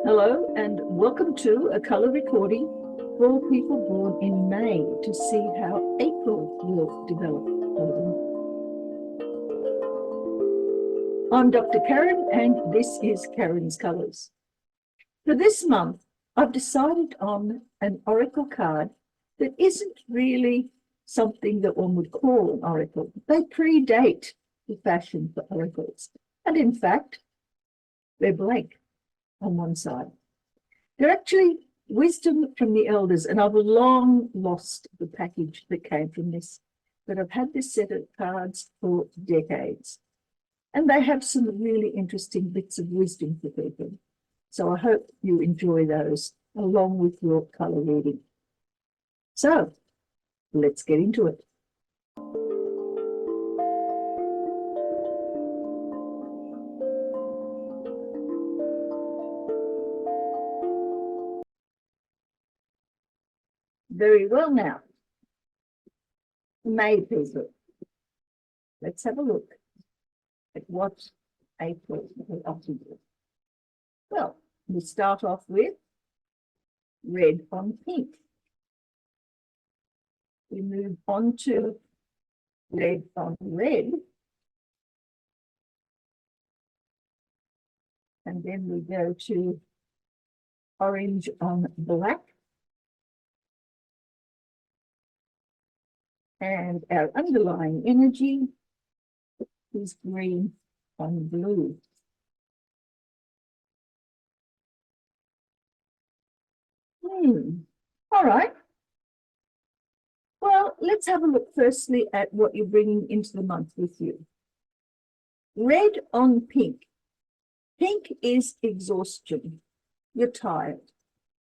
Hello and welcome to a colour recording for people born in May to see how April will develop for them. I'm Dr. Karen and this is Karen's Colours. For this month, I've decided on an oracle card that isn't really something that one would call an oracle. They predate the fashion for oracles. And in fact, they're blank on one side. They're actually wisdom from the elders, and I've long lost the package that came from this, but I've had this set of cards for decades. And they have some really interesting bits of wisdom for people. So I hope you enjoy those along with your colour reading. So let's get into it. Very well now. May people. Let's have a look at what April will offer you. Well, we start off with red on pink. We move on to red on red. And then we go to orange on black. And our underlying energy is green on blue. All right. Well, let's have a look firstly at what you're bringing into the month with you. Red on pink. Pink is exhaustion. You're tired.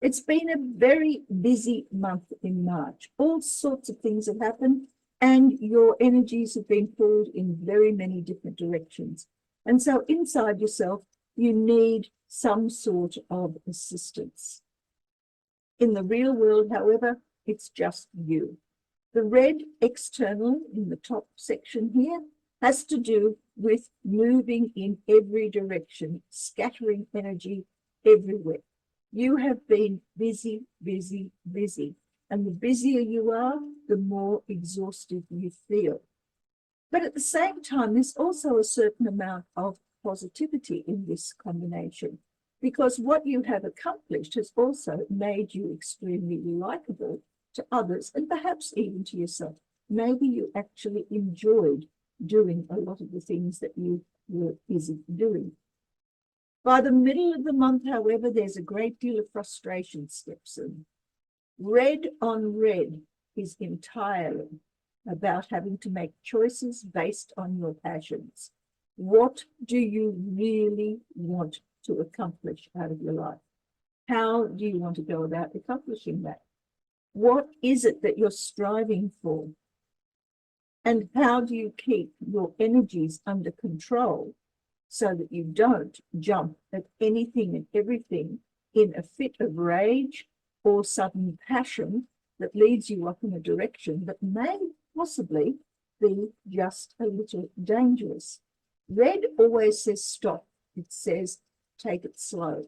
It's been a very busy month in March. All sorts of things have happened and your energies have been pulled in very many different directions. And so inside yourself, you need some sort of assistance. In the real world, however, it's just you. The red external in the top section here has to do with moving in every direction, scattering energy everywhere. You have been busy, busy, busy. And the busier you are, the more exhausted you feel. But at the same time, there's also a certain amount of positivity in this combination, because what you have accomplished has also made you extremely likable to others and perhaps even to yourself. Maybe you actually enjoyed doing a lot of the things that you were busy doing. By the middle of the month, however, there's a great deal of frustration steps in. Red on red is entirely about having to make choices based on your passions. What do you really want to accomplish out of your life? How do you want to go about accomplishing that? What is it that you're striving for? And how do you keep your energies under control so that you don't jump at anything and everything in a fit of rage or sudden passion that leads you up in a direction that may possibly be just a little dangerous? Red always says stop. It says take it slow.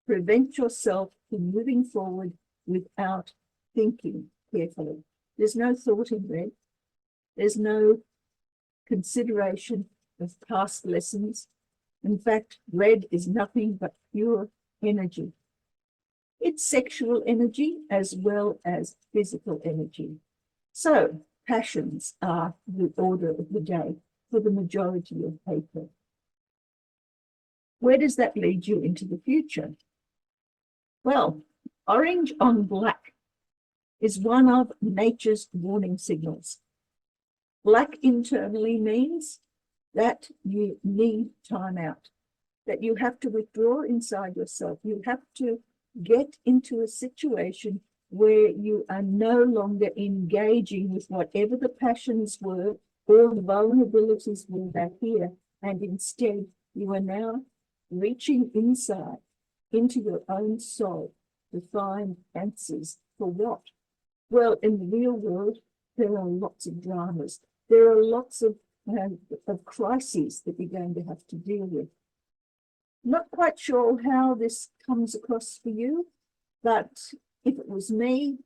Prevent yourself from moving forward without thinking carefully. There's no thought in red. There's no consideration of past lessons. In fact, red is nothing but pure energy. It's sexual energy as well as physical energy. So passions are the order of the day for the majority of people. Where does that lead you into the future? Well, orange on black is one of nature's warning signals. Black internally means that you need time out, that you have to withdraw inside yourself. You have to get into a situation where you are no longer engaging with whatever the passions were or the vulnerabilities were back here, and instead you are now reaching inside into your own soul to find answers for what? Well, in the real world, there are lots of dramas. There are lots of crises that you're going to have to deal with. Not quite sure how this comes across for you, but if it was me,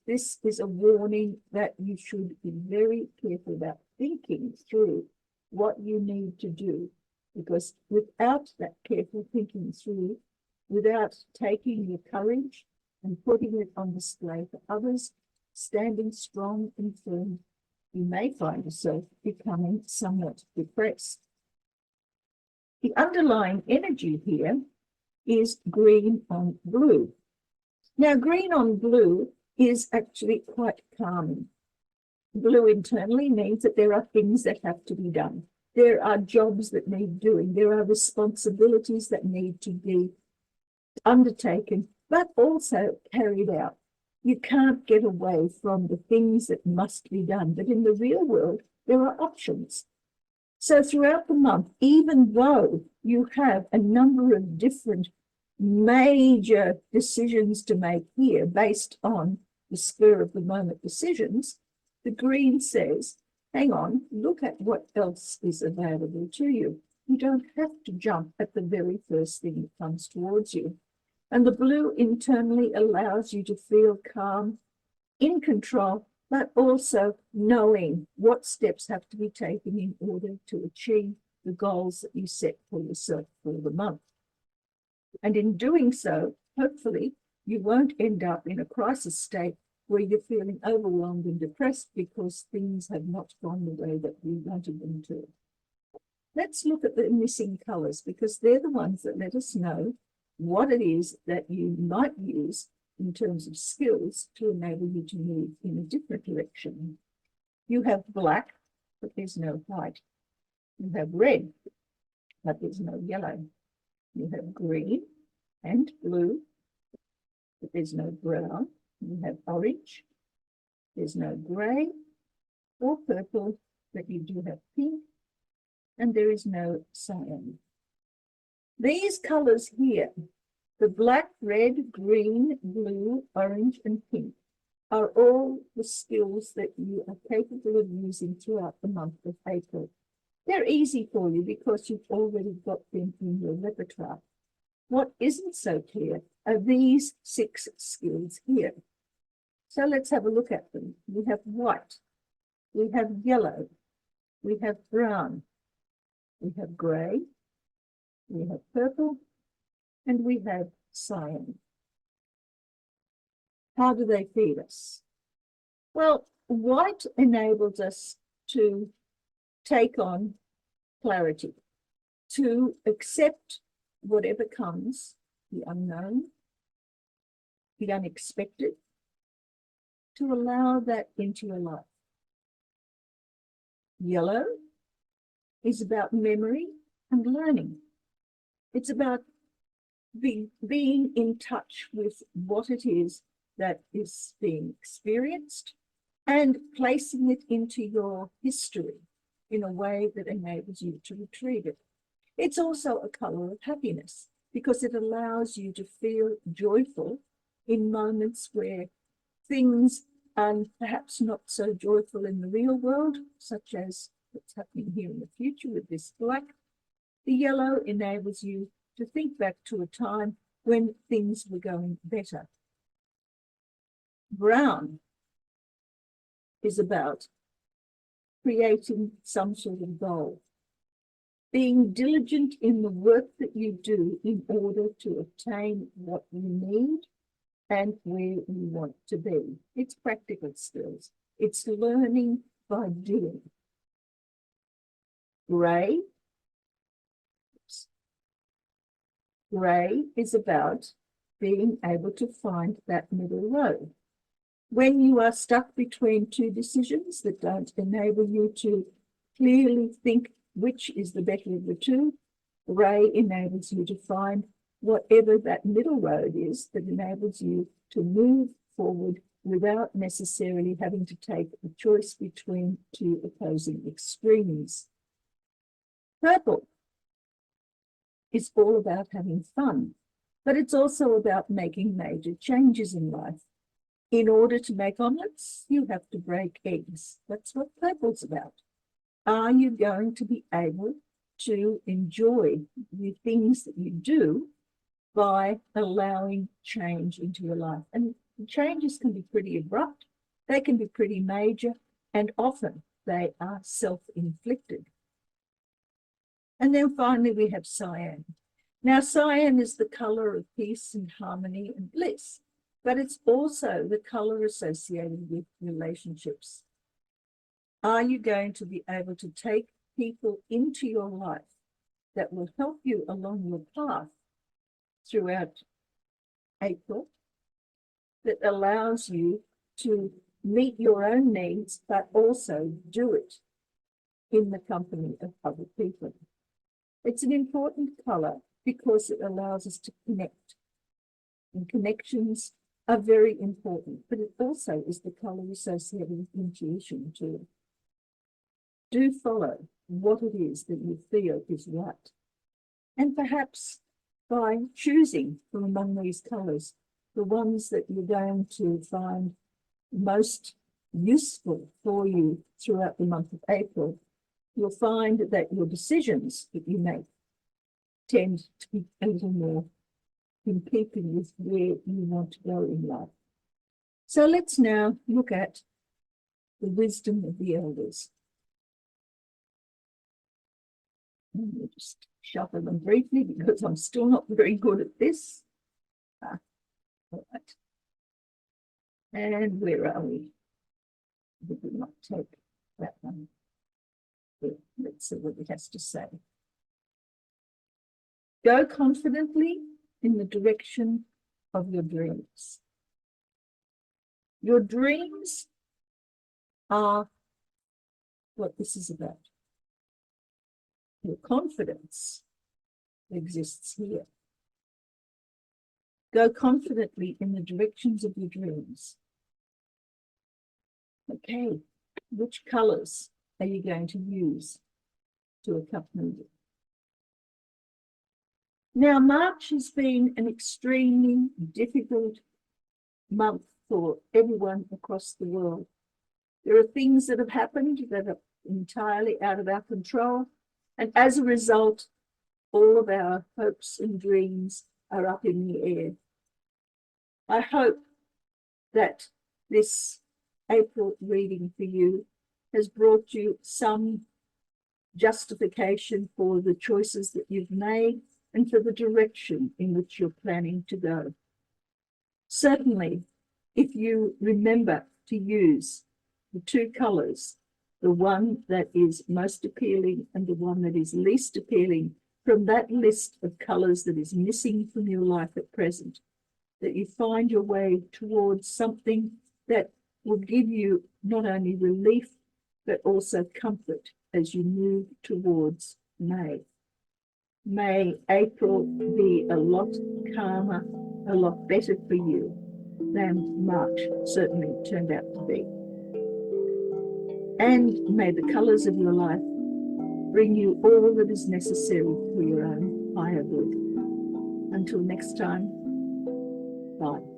this is a warning that you should be very careful about thinking through what you need to do, because without that careful thinking through, without taking your courage and putting it on display for others, standing strong and firm, you may find yourself becoming somewhat depressed. The underlying energy here is green on blue. Now, green on blue is actually quite calming. Blue internally means that there are things that have to be done. There are jobs that need doing. There are responsibilities that need to be undertaken, but also carried out. You can't get away from the things that must be done. But in the real world, there are options. So throughout the month, even though you have a number of different major decisions to make here based on the spur of the moment decisions, the green says, hang on, look at what else is available to you. You don't have to jump at the very first thing that comes towards you. And the blue internally allows you to feel calm, in control, but also knowing what steps have to be taken in order to achieve the goals that you set for yourself for the month. And in doing so, hopefully, you won't end up in a crisis state where you're feeling overwhelmed and depressed because things have not gone the way that you wanted them to. Let's look at the missing colors, because they're the ones that let us know what it is that you might use in terms of skills to enable you to move in a different direction. You have black, but there's no white. You have red, but there's no yellow. You have green and blue, but there's no brown. You have orange, there's no grey or purple, but you do have pink, and there is no cyan. These colours here, the black, red, green, blue, orange, and pink, are all the skills that you are capable of using throughout the month of April. They're easy for you because you've already got them in your repertoire. What isn't so clear are these 6 skills here. So let's have a look at them. We have white, we have yellow, we have brown, we have grey, we have purple, and we have cyan. How do they feed us? Well, white enables us to take on clarity, to accept whatever comes, the unknown, the unexpected, to allow that into your life. Yellow is about memory and learning. It's about being in touch with what it is that is being experienced and placing it into your history in a way that enables you to retrieve it. It's also a color of happiness because it allows you to feel joyful in moments where things are perhaps not so joyful in the real world, such as what's happening here in the future with this black. The yellow enables you to think back to a time when things were going better. Brown is about creating some sort of goal, being diligent in the work that you do in order to obtain what you need and where you want to be. It's practical skills. It's learning by doing. Grey is about being able to find that middle road. When you are stuck between 2 decisions that don't enable you to clearly think which is the better of the 2, grey enables you to find whatever that middle road is that enables you to move forward without necessarily having to take a choice between 2 opposing extremes. Purple is all about having fun, but it's also about making major changes in life. In order to make omelets, you have to break eggs. That's what purple's about. Are you going to be able to enjoy the things that you do by allowing change into your life. And changes can be pretty abrupt, they can be pretty major, and often they are self-inflicted. And then finally, we have cyan. Now, cyan is the color of peace and harmony and bliss, but it's also the color associated with relationships. Are you going to be able to take people into your life that will help you along your path throughout April, that allows you to meet your own needs, but also do it in the company of other people? It's an important color because it allows us to connect. And connections are very important, but it also is the color associated with intuition too. Do follow what it is that you feel is right. And perhaps by choosing from among these colors, the ones that you're going to find most useful for you throughout the month of April, you'll find that your decisions that you make tend to be a little more in keeping with where you want to go in life. So let's now look at the wisdom of the elders. We'll just shuffle them briefly because I'm still not very good at this. All right. And where are we? We did not take that one. Let's see what it has to say. Go confidently in the direction of your dreams. Your dreams are what this is about. Your confidence exists here. Go confidently in the directions of your dreams. Okay, which colors are you going to use to accompany it? Now, March has been an extremely difficult month for everyone across the world. There are things that have happened that are entirely out of our control, and as a result, all of our hopes and dreams are up in the air. I hope that this April reading for you has brought you some justification for the choices that you've made and for the direction in which you're planning to go. Certainly, if you remember to use the two colors, the one that is most appealing and the one that is least appealing from that list of colors that is missing from your life at present, that you find your way towards something that will give you not only relief, but also comfort as you move towards May. May April be a lot calmer, a lot better for you than March certainly turned out to be. And may the colors of your life bring you all that is necessary for your own higher good. Until next time, bye.